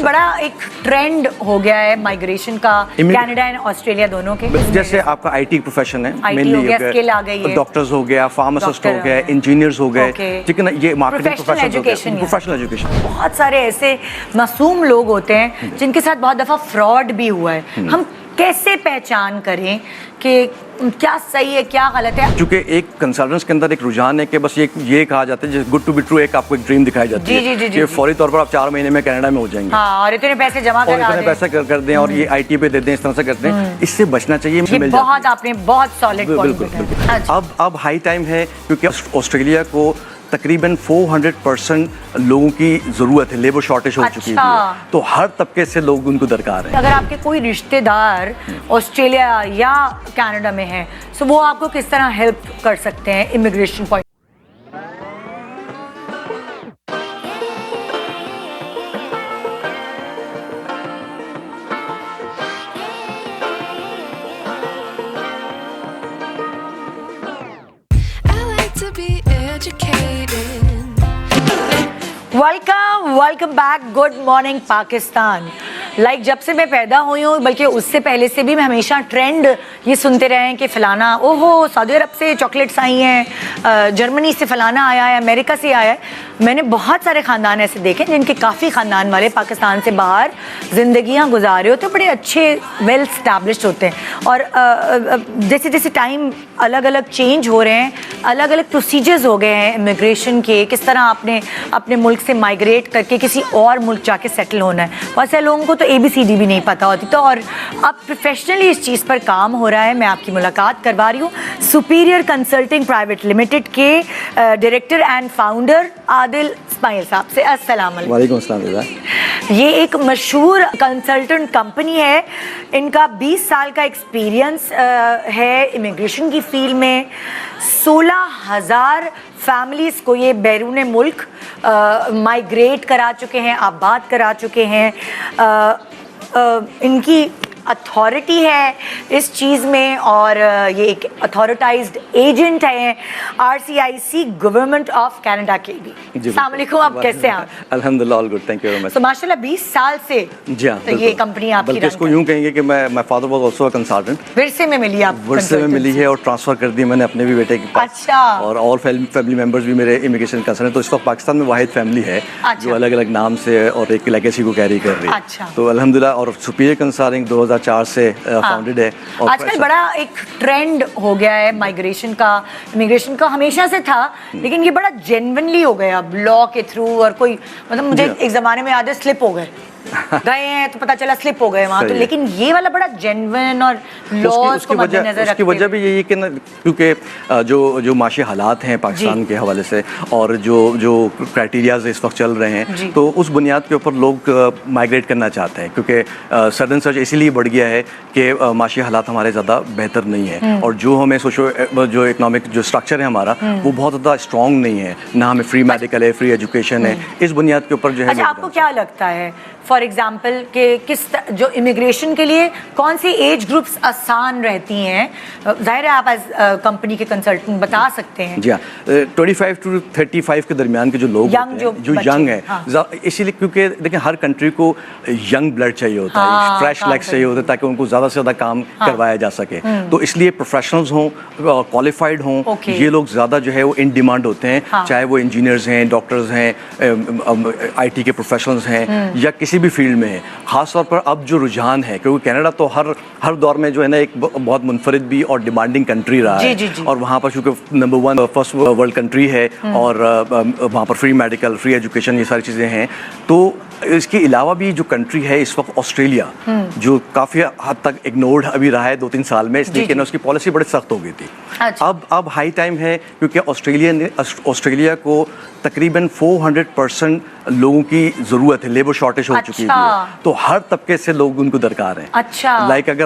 बड़ा एक ट्रेंड हो गया है माइग्रेशन का कनाडा एंड ऑस्ट्रेलिया दोनों के। जैसे आपका आईटी प्रोफेशन है, IT हो गया, स्किल आ गई है, डॉक्टर्स हो गया, फार्मासिस्ट हो गया, इंजीनियर्स हो गए, ठीक है ना, ये मार्केटिंग प्रोफेशनल एजुकेशन। बहुत सारे ऐसे मासूम लोग होते हैं जिनके साथ बहुत दफा फ्रॉड भी हुआ है। हम कैसे पहचान करें कि क्या सही है क्या गलत है? क्योंकि एक कंसल्टेंट्स के अंदर एक रुझान है कि बस ये कहा जाता है गुड टू बी ट्रू, एक आपको एक ड्रीम दिखाई जाती है कि फौरी तौर पर आप 4 महीने में कनाडा में हो जाएंगे। हाँ, और इतने पैसे जमा कर दें और ये आईटी पे दे दें, इस तरह से करते हैं। इससे बचना चाहिए। बहुत आपने बहुत सॉलिड पॉइंट। बिल्कुल। अब हाई टाइम है क्योंकि ऑस्ट्रेलिया को तकरीबन 400% लोगों की ज़रूरत है, लेबर शॉर्टेज हो चुकी है, तो हर तबके से लोग उनको दरकार है। अगर आपके कोई रिश्तेदार ऑस्ट्रेलिया या कनाडा में है तो वो आपको किस तरह हेल्प कर सकते हैं immigration point? Welcome back. Good morning Pakistan. जब से मैं पैदा हुई हूँ, बल्कि उससे पहले से भी मैं हमेशा ट्रेंड ये सुनते रहे हैं कि फलाना ओहो सऊदी अरब से चॉकलेट्स आई हैं, जर्मनी से फलाना आया है, अमेरिका से आया है। मैंने बहुत सारे ख़ानदान ऐसे देखे जिनके काफ़ी ख़ानदान वाले पाकिस्तान से बाहर ज़िंदगियाँ गुजारे होते, बड़े अच्छे वेल स्टैब्लिश्ड होते हैं। और जैसे जैसे टाइम अलग अलग चेंज हो रहे हैं, अलग अलग प्रोसीजर्स हो गए हैं इमिग्रेशन के, किस तरह आपने अपने मुल्क से माइग्रेट करके किसी और मुल्क जाके सेटल होना है। बहुत सारे लोगों को तो ABCD भी नहीं पता होती। तो और अब प्रोफेशनली इस चीज़ पर काम हो रहा है। मैं आपकी मुलाकात करवा रही हूँ सुपीरियर कंसल्टिंग प्राइवेट लिमिटेड के director and founder Adil Ismail साहब से। अस्सलाम वालेकुम। ये एक मशहूर कंसल्टेंट कंपनी है, इनका 20 साल का एक्सपीरियंस है इमिग्रेशन की फील्ड में। 16,000 फैमिलीज़ को ये बैरून मुल्क माइग्रेट करा चुके हैं, आबाद करा चुके हैं। इनकी अथॉरिटी है इस चीज़ में, और ये एक अथॉरिटाइज्ड एजेंट है RCIC गवर्नमेंट ऑफ कनाडा के भी। अस्सलाम वालेकुम, आप कैसे हैं? अल्हम्दुलिल्लाह, all good, thank you very much. तो माशाल्लाह 20 साल से जी हाँ, तो ये कंपनी आपकी बल्कि इसको यूँ कहेंगे कि मैं father was also a consultant. विरसे में मिली आप? विरसे में मिली है और ट्रांसफ़र कर दी मैंने अपने भी बेटे के पास। अच्छा। और ऑल फैमिली मेम्बर्स भी मेरे इमिग्रेशन कंसल्टेंट। तो इस वक्त पाकिस्तान में वाहिद फैमिली है जो अलग अलग नाम से और एक लेगेसी को कैरी कर रही है। अच्छा। तो अल्हम्दुलिल्लाह, और सुपीरियर कंसल्टिंग 2004 से फाउंडेड है। आजकल बड़ा एक ट्रेंड हो गया है माइग्रेशन का, इमिग्रेशन का हमेशा से था, लेकिन ये बड़ा जेन्युइनली हो गया लॉ के थ्रू। और कोई मतलब मुझे एक ज़माने में याद है स्लिप हो गए गए हैं तो पता चला स्लिप हो गए वहाँ। तो लेकिन ये वाला बड़ा जेन्युइन और लॉज को मद्देनजर रखते। उसकी वजह भी यही है कि क्योंकि जो माशी हालात हैं पाकिस्तान के हवाले से और जो क्राइटेरियाज इस वक्त चल रहे हैं, तो उस बुनियाद के ऊपर लोग माइग्रेट करना चाहते हैं। क्योंकि सडन सर्च इसीलिए बढ़ गया है कि माशी हालात हमारे ज़्यादा बेहतर नहीं है, और जो हमें जो इकनॉमिक जो स्ट्रक्चर है हमारा वो बहुत ज़्यादा स्ट्रॉन्ग नहीं है, ना हमें फ्री मेडिकल है, फ्री एजुकेशन है। इस बुनियाद के ऊपर जो है। अच्छा, आपको क्या लगता है फॉर एग्जाम्पल कि जो इमिग्रेशन के लिए कौन सी एज ग्रुप्स आसान रहती हैं? जाहिर है आप एज कंपनी के कंसल्टेंट बता सकते हैं। जी हाँ, 25 to 35 के दरमियान के जो लोग जो यंग है, इसीलिए क्योंकि देखिए हर कंट्री को यंग ब्लड चाहिए होता है, फ्रेश लेग्स चाहिए होते हैं ताकि उनको ज़्यादा से ज़्यादा काम करवाया जा सके। तो इसलिए प्रोफेशनल्स हों, क्वालिफाइड हों, ये लोग ज़्यादा जो है वो इन डिमांड होते हैं। चाहे वो इंजीनियर्स हैं, डॉक्टर्स हैं, IT के प्रोफेशनल्स हैं, या किसी भी फील्ड में है। ख़ास तौर पर अब जो रुझान है, क्योंकि कनाडा तो हर दौर में जो है ना एक बहुत मुनफरिद भी और डिमांडिंग कंट्री रहा है। और वहाँ पर चूँकि नंबर 1 फर्स्ट वर्ल्ड कंट्री है, और वहाँ पर फ्री मेडिकल, फ्री एजुकेशन, ये सारी चीज़ें हैं। तो इसके अलावा भी जो कंट्री है इस वक्त ऑस्ट्रेलिया, जो काफ़ी हद तक इग्नोर्ड अभी रहा है 2-3 साल में, इसलिए कि उसकी पॉलिसी बड़ी सख्त हो गई थी। अच्छा। अब हाई टाइम है क्योंकि ऑस्ट्रेलिया को तकरीबन 400% लोगों की ज़रूरत है, लेबर शॉर्टेज हो चुकी है, तो हर तबके से लोग उनको दरकार हैं। अच्छा।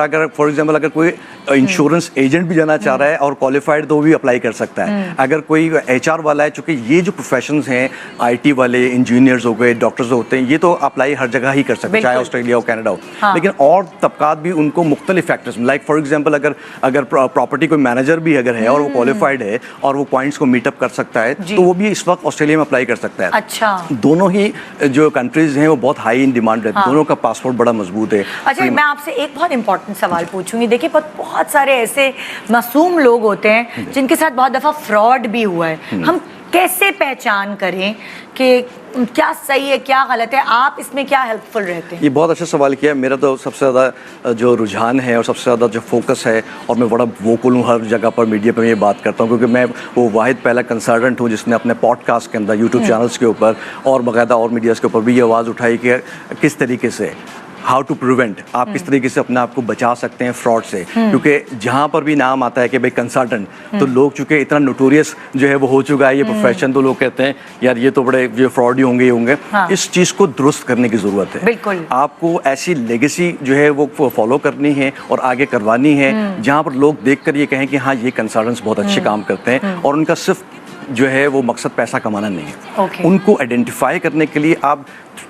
अगर फॉर एग्जाम्पल अगर कोई इंश्योरेंस एजेंट भी जाना चाह रहा है और क्वालिफाइड, तो वो भी अप्लाई कर सकता है। अगर कोई HR वाला है, चूँकि ये जो प्रोफेशंस हैं, IT वाले, इंजीनियर्स हो गए, डॉक्टर्स होते हैं, ये تو اپلائی ہر جگہ ہی کر سکتے ہیں, چاہے آسٹریلیا ہو کینیڈا ہو, لیکن اور طبقات بھی ان کو مختلف فیکٹرز, لائک فار ایگزامپل اگر پراپرٹی کوئی مینیجر بھی اگر ہے اور وہ کوالیفائڈ ہے اور وہ پوائنٹس کو میٹ اپ کر سکتا ہے تو وہ بھی اس وقت آسٹریلیا میں اپلائی کر سکتا ہے. اچھا, دونوں ہی جو کنٹریز ہیں وہ بہت ہائی ان ڈیمانڈ ہے, دونوں کا پاسپورٹ بڑا مضبوط ہے. اچھا, میں آپ سے ایک بہت امپورٹنٹ سوال پوچھوں گی. دیکھیے بہت سارے ایسے معصوم لوگ ہوتے ہیں جن کے ساتھ بہت دفعہ فراڈ بھی ہوا ہے. ہم کیسے پہچان کریں کہ کیا صحیح ہے کیا غلط ہے؟ آپ اس میں کیا ہیلپ فل رہتے ہیں؟ یہ بہت اچھا سوال کیا. میرا تو سب سے زیادہ جو رجحان ہے اور سب سے زیادہ جو فوکس ہے, اور میں بڑا ووکل ہوں ہر جگہ پر میڈیا پہ میں یہ بات کرتا ہوں, کیونکہ میں وہ واحد پہلا کنسلٹنٹ ہوں جس نے اپنے پوڈ کاسٹ کے اندر, یوٹیوب چینلس کے اوپر اور باقاعدہ اور میڈیاز کے اوپر بھی یہ آواز اٹھائی کہ کس طریقے سے ہاؤ ٹو پریونٹ, آپ کس طریقے سے اپنے آپ کو بچا سکتے ہیں فراڈ سے. کیونکہ جہاں پر بھی نام آتا ہے کہ بھائی کنسلٹنٹ, تو لوگ چونکہ اتنا نوٹوریس جو ہے وہ ہو چکا ہے یہ پروفیشن, تو لوگ کہتے ہیں یار یہ تو بڑے جو فراڈ ہی ہوں گے. اس چیز کو درست کرنے کی ضرورت ہے. بالکل, آپ کو ایسی لیگیسی جو ہے وہ فالو کرنی ہے اور آگے کروانی ہے جہاں پر لوگ دیکھ کر یہ کہیں کہ ہاں یہ کنسلٹنٹس بہت اچھے کام کرتے ہیں, اور ان کا صرف جو ہے وہ مقصد پیسہ کمانا نہیں ہے. ان کو آئیڈینٹیفائی کرنے کے لیے آپ,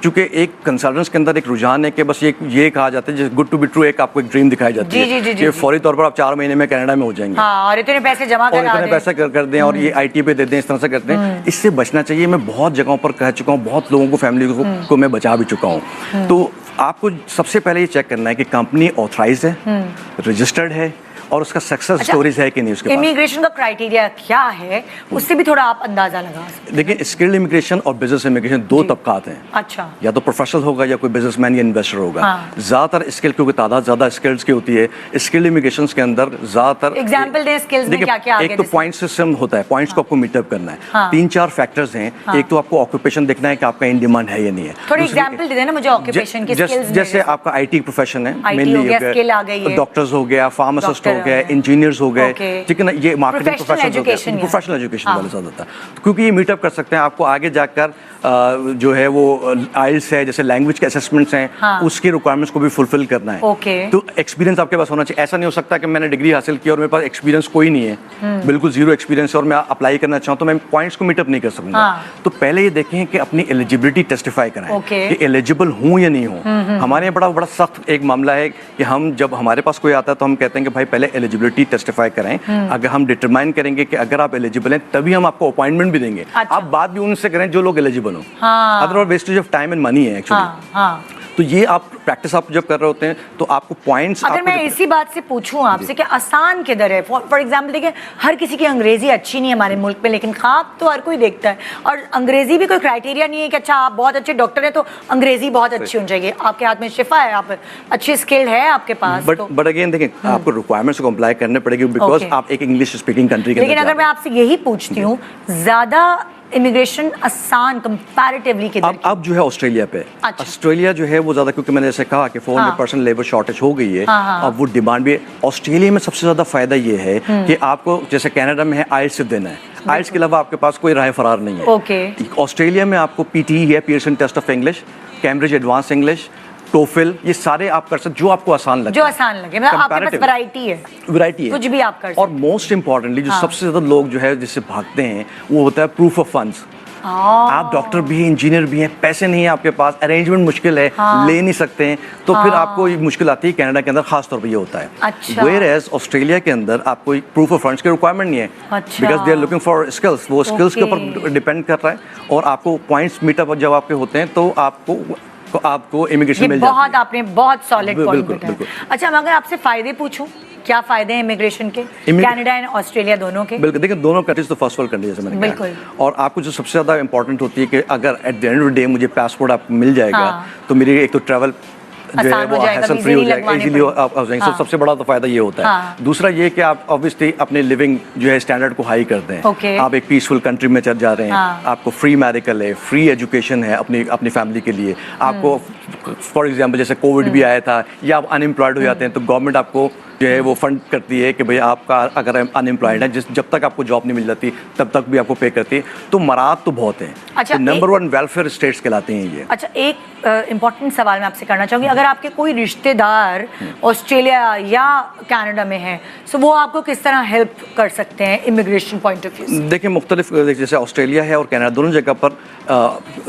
چونکہ ایک کنسلٹنٹس کے اندر ایک رجحان ہے کہ بس یہ کہا جاتا ہے جیسے گڈ ٹو بی ٹرو, ایک آپ کو ایک ڈریم دکھائی جاتی ہے کہ فوری طور پر آپ 4 مہینے میں کینیڈا میں ہو جائیں گے اور اتنے پیسے جمع کر دیں اور یہ ITA پہ دے دیں, اس طرح سے کرتے ہیں. اس سے بچنا چاہیے. میں بہت جگہوں پر کہہ چکا ہوں, بہت لوگوں کو, فیملی کو میں بچا بھی چکا ہوں. تو آپ کو سب سے پہلے یہ چیک کرنا ہے کہ کمپنی آتھرائز ہے, رجسٹرڈ ہے, اور اس کا سکسیس سٹوریز ہے کہ نہیں اس کے پاس. امیگریشن کا کرائٹیریا کیا ہے, اس سے بھی تھوڑا آپ اندازہ لگا سکتے ہیں؟ دیکھیں, اسکلڈ امیگریشن اور بزنس امیگریشن دو طبقات ہیں. اچھا, یا تو پروفیشنل ہوگا یا کوئی بزنس مین یا انویسٹر ہوگا. زیادہ تر اسکل, کیونکہ تعداد زیادہ اسکلز کی ہوتی ہے, اسکلڈ امیگریشن کے اندر زیادہ تر ایگزامپل دیں اسکلز میں کیا کیا. ایک تو پوائنٹ سسٹم ہوتا ہے, پوائنٹس کو آپ کو میٹ اپ کرنا ہے. 3-4 فیکٹرز ہیں. ایک تو آپ کو آکوپیشن دیکھنا ہے کہ آپ کا ان ڈیمانڈ ہے یا نہیں ہے. تھوڑی ایگزامپل دے دینا مجھے آکوپیشن کی اسکلز میں. جیسے آپ کا IT پروفیشن ہے, مینلی ڈاکٹرز ہو گیا, فارماسسٹ ہو گیا, انجینئرز ہو گئے, ٹھیک ہے نا, یہ مارکیٹنگ پروفیشنل ایجوکیشن والے ساتھ ہوتا ہے. کیونکہ یہ میٹ اپ کر سکتے ہیں آپ کو آگے جا کر جو ہے وہ آئلس ہے, جیسے لینگویج کے اسسمنٹس ہیں, اس کی ریکوائرمنٹس کو بھی فلفل کرنا ہے. تو ایکسپیرینس آپ کے پاس ہونا چاہیے. ایسا نہیں ہو سکتا کہ میں نے ڈگری حاصل کی اور میرے پاس ایکسپیرینس کوئی نہیں ہے, بالکل زیرو ایکسپیرینس, اور میں اپلائی کرنا چاہوں تو میں پوائنٹس کو میٹ اپ نہیں کر سکوں گا. تو پہلے یہ دیکھیں کہ اپنی ایلیجبلٹی ٹیسٹیفائی کرائیں کہ ایلیجبل ہوں یا نہیں ہوں. ہمارے یہاں بڑا سخت ایک معاملہ ہے کہ ہم جب ہمارے پاس کوئی آتا ہے تو ہم کہتے ہیں کہ بھائی پہلے ایلیجبلٹی ٹیسٹیفائی کریں. اگر ہم ڈٹرمائن کریں گے کہ اگر آپ ایلیجبل ہیں تبھی ہم آپ کو اپوائنٹمنٹ بھی دیں گے. آپ بات بھی ان سے کریں جو لوگ ایلیجبل ہوں, otherwise wastage of time and money ہے ایکچولی. تو یہ آپ پریکٹس آپ جب کر رہے ہوتے ہیں تو آپ کو پوائنٹس. اگر میں اسی بات سے پوچھوں آپ سے کہ آسان کدھر ہے؟ فار ایگزامپل دیکھیں, ہر کسی کی انگریزی اچھی نہیں ہے ہمارے ملک میں, لیکن خواب تو ہر کوئی دیکھتا ہے, اور انگریزی بھی کوئی کرائٹیریا نہیں ہے کہ اچھا آپ بہت اچھے ڈاکٹر ہیں تو انگریزی بہت اچھی ہونی چاہیے. آپ کے ہاتھ میں شفا ہے, آپ اچھی اسکل ہے آپ کے پاس. بٹ اگین دیکھیں, آپ کو ریکوائرمنٹس کو کمپلائی کرنے پڑے گی بیکاز آپ ایک انگلش اسپیکنگ کنٹری کے اندر. لیکن اگر میں آپ سے یہی پوچھتی ہوں, زیادہ امیگریشن آسان کمپیریٹیولی کدھر؟ اب جو ہے آسٹریلیا پہ, آسٹریلیا جو ہے وہ زیادہ, کیونکہ میں نے جیسے کہا کہ 400% لیبر شارٹیج ہو گئی ہے, اب وہ ڈیمانڈ بھی. آسٹریلیا میں سب سے زیادہ فائدہ یہ ہے کہ آپ کو جیسے کینیڈا میں ہے آئلٹس صرف دینا ہے, آئلٹس کے علاوہ آپ کے پاس کوئی راہ فرار نہیں ہے. آسٹریلیا میں آپ کو PTE ہے, Pearson test of English, Cambridge advance English, TOEFL, یہ سارے آپ کر سکتے جو آپ کو آسان لگے. جو آسان لگے, مطلب آپ کے پاس ورائٹی ہے, کچھ بھی آپ کر سکتے. اور موسٹ امپورٹنٹلی جو سب سے زیادہ لوگ جو ہے جس سے بھاگتے ہیں وہ ہوتا ہے پروف آف فنڈس. آپ ڈاکٹر بھی ہیں, انجینئر بھی ہیں, پیسے نہیں ہیں آپ کے پاس, ارینجمنٹ مشکل ہے, لے نہیں سکتے ہیں, تو پھر آپ کو یہ مشکل آتی ہے. کینیڈا کے اندر خاص طور پہ یہ ہوتا ہے. ویئر ایز آسٹریلیا کے اندر آپ کو پروف آف فنڈس کی ریکوائرمنٹ نہیں ہے, because they are looking for skills. وہ اسکلس کے اوپر ڈپینڈ کر رہا ہے, اور آپ کو پوائنٹس میٹ اپ جب آپ کے ہوتے ہیں تو آپ کو امیگریشن مل جاتی ہے. بہت آپ نے بہت سالڈ پوائنٹ بتایا. اچھا, میں اگر آپ سے فائدے پوچھوں, کیا فائدے ہیں امیگریشن کے کینیڈا اور آسٹریلیا دونوں کے؟ بالکل, دیکھیں دونوں کنٹریز تو فرسٹ ورلڈ کنٹری جیسے میں نے کہا, اور آپ کو جو سب سے زیادہ امپورٹنٹ ہوتی ہے کہ اگر at the end of the day مجھے پاسپورٹ آپ کو مل جائے گا تو میری ایک تو ٹریول جو ہے وہ ہیسل فری ہو جائے گا, ایزیلی ہو جائیں گے. سب سے بڑا تو فائدہ یہ ہوتا ہے. دوسرا یہ کہ آپ آبویسلی اپنے لیونگ جو ہے اسٹینڈرڈ کو ہائی کرتے ہیں. آپ ایک پیسفل کنٹری میں چل جا رہے ہیں, آپ کو فری میڈیکل ہے, فری ایجوکیشن ہے اپنی فیملی کے لیے, آپ کو फॉर एग्जांपल जैसे कोविड भी आया था या आप अनएम्प्लॉयड हो जाते हैं तो गवर्नमेंट आपको जो है वो फंड करती है कि भाई आपका अगर अनएम्प्लॉयड है जब तक आपको जॉब नहीं मिल जाती तब तक भी आपको पे करती है। तो मराद तो बहुत हैं। अच्छा, तो नंबर 1 वेलफेयर स्टेट्स कहलाते हैं ये। अच्छा, एक इम्पॉर्टेंट सवाल मैं आपसे करना चाहूँगी, अगर आपके कोई रिश्तेदार ऑस्ट्रेलिया या कनाडा में है तो वो आपको किस तरह हेल्प कर सकते हैं इमिग्रेशन पॉइंट ऑफ व्यू से? देखिए मुख्तलिफ, जैसे ऑस्ट्रेलिया है और कनाडा दोनों जगह पर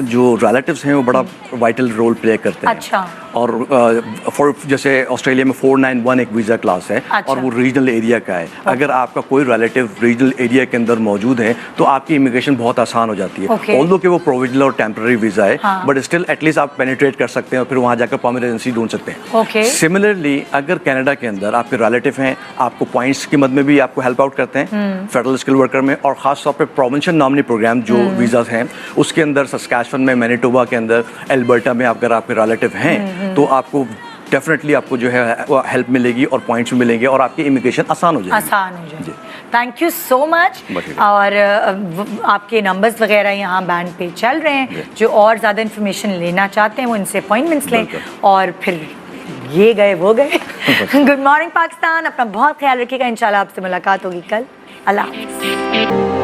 जो रिलेटिव्स हैं वो बड़ा वाइटल रोल प्ले करते हैं। अच्छा। और जैसे ऑस्ट्रेलिया में 491 एक वीज़ा क्लास है। अच्छा। और वो रीजनल एरिया का है। अगर आपका कोई रिलेटिव रीजनल एरिया के अंदर मौजूद है तो आपकी इमिग्रेशन बहुत आसान हो जाती है। ऑल्दो कि वो प्रोविजनल और टेम्पररी वीज़ा है, बट स्टिल एटलीस्ट आप पेनिट्रेट कर सकते हैं और फिर वहाँ जाकर परमानेंट रेजिडेंसी ढूंढ सकते हैं। सिमिलरली अगर कनाडा के अंदर आपके रिलेटिव हैं, आपको पॉइंट्स की मद में भी आपको हेल्प आउट करते हैं फेडरल स्किल वर्कर में, और खास तौर पर प्रोविंशियल नॉमिनी प्रोग्राम जो वीज़ाज हैं उसके अंदर सस्कैचुअन में, मैनिटोबा के अंदर, एल्बर्टा में अगर आपके रिलेटिव हैं तो आपको डेफिनेटली आपको जो है वो हेल्प मिलेगी और पॉइंट्स मिलेंगे और आपकी इमिग्रेशन आसान हो जाएगी। Thank you so much. और आपके नंबर्स वगैरह यहाँ बैंड पे चल रहे हैं, जो और ज़्यादा इन्फॉर्मेशन लेना चाहते हैं वो इनसे अपॉइंटमेंट्स लें और फिर ये गए वो गए। गुड मॉर्निंग पाकिस्तान, अपना बहुत ख्याल रखिएगा, इंशाल्लाह आपसे मुलाकात होगी कल। अल्लाह हाफ़िज़।